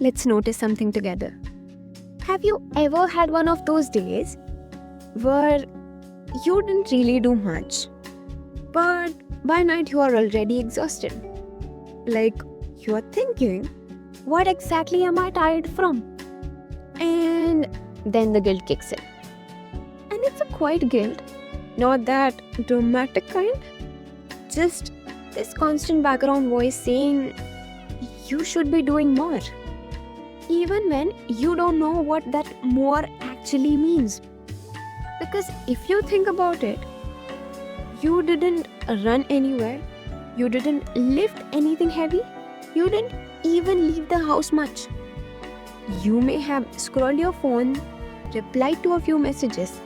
let's notice something together. Have you ever had one of those days where you didn't really do much, but by night you are already exhausted? Like, you are thinking, what exactly am I tired from? And then the guilt kicks in. And it's a quiet guilt, not that dramatic kind, just this constant background voice saying you should be doing more, even when you don't know what that more actually means. Because if you think about it, you didn't run anywhere, you didn't lift anything heavy, you didn't even leave the house much. You may have scrolled your phone, replied to a few messages,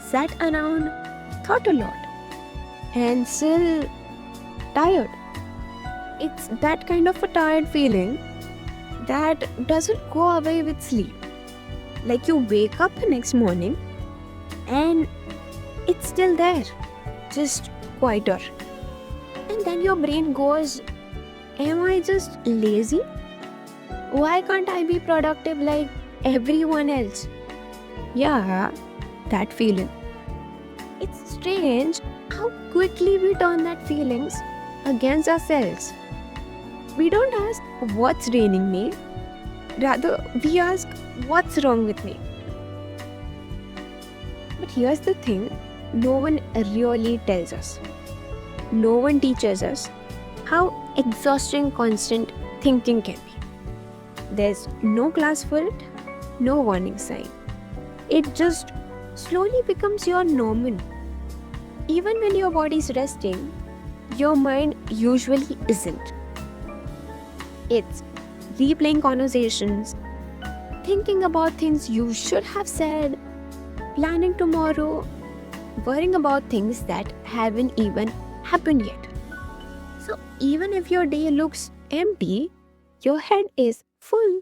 sat around, thought a lot, and still tired. It's that kind of a tired feeling that doesn't go away with sleep. Like you wake up the next morning and it's still there, just quieter. And then your brain goes, am I just lazy? Why can't I be productive like everyone else? Yeah, that feeling. It's strange how quickly we turn that feelings against ourselves. We don't ask what's draining me, rather we ask what's wrong with me. But here's the thing, no one really tells us. No one teaches us how exhausting constant thinking can be. There's no class for it, no warning sign. It just slowly becomes your normal. Even when your body's resting, your mind usually isn't. It's replaying conversations, thinking about things you should have said, planning tomorrow, worrying about things that haven't even happened yet. So even if your day looks empty, your head is full.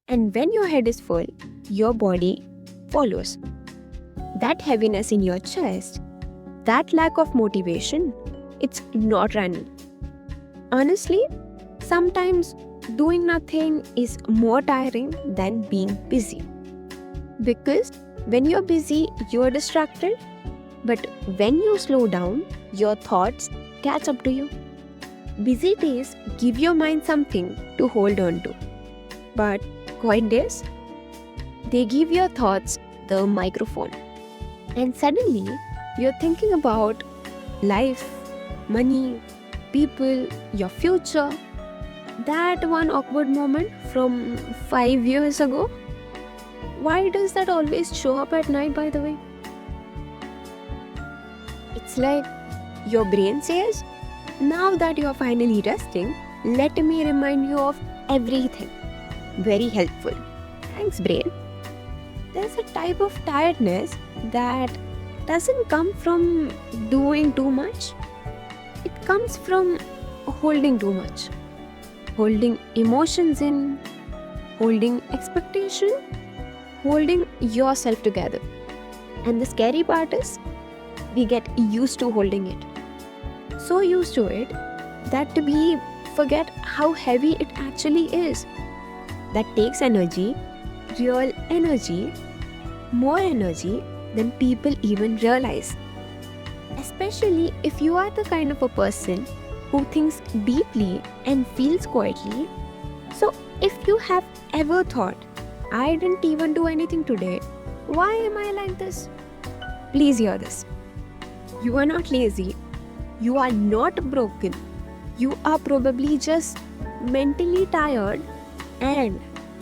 And when your head is full, your body follows. That heaviness in your chest, that lack of motivation, it's not running. Honestly, sometimes doing nothing is more tiring than being busy. Because when you're busy, you're distracted. But when you slow down, your thoughts catch up to you. Busy days give your mind something to hold on to. But quiet days, they give your thoughts the microphone. And suddenly, you're thinking about life, money, people, your future. That one awkward moment from 5 years ago. Why does that always show up at night, by the way? It's like your brain says, now that you're finally resting, let me remind you of everything. Very helpful. Thanks, brain. There's a type of tiredness that doesn't come from doing too much. It comes from holding too much. Holding emotions in, holding expectation, holding yourself together. And the scary part is, we get used to holding it. So used to it that we forget how heavy it actually is. That takes energy, real energy, more energy than people even realize. Especially if you are the kind of a person who thinks deeply and feels quietly. So if you have ever thought, I didn't even do anything today, why am I like this? Please hear this. You are not lazy. You are not broken. You are probably just mentally tired, and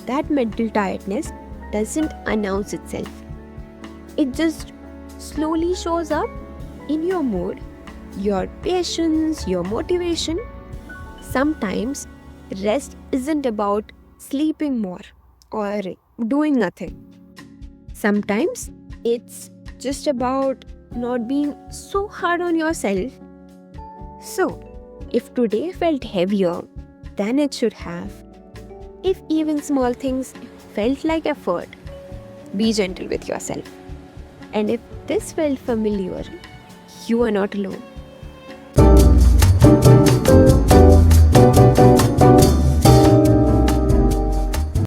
that mental tiredness doesn't announce itself. It just slowly shows up in your mood, your patience, your motivation. Sometimes rest isn't about sleeping more or doing nothing. Sometimes it's just about not being so hard on yourself. So, if today felt heavier than it should have, if even small things felt like effort, be gentle with yourself. And if this felt familiar, you are not alone.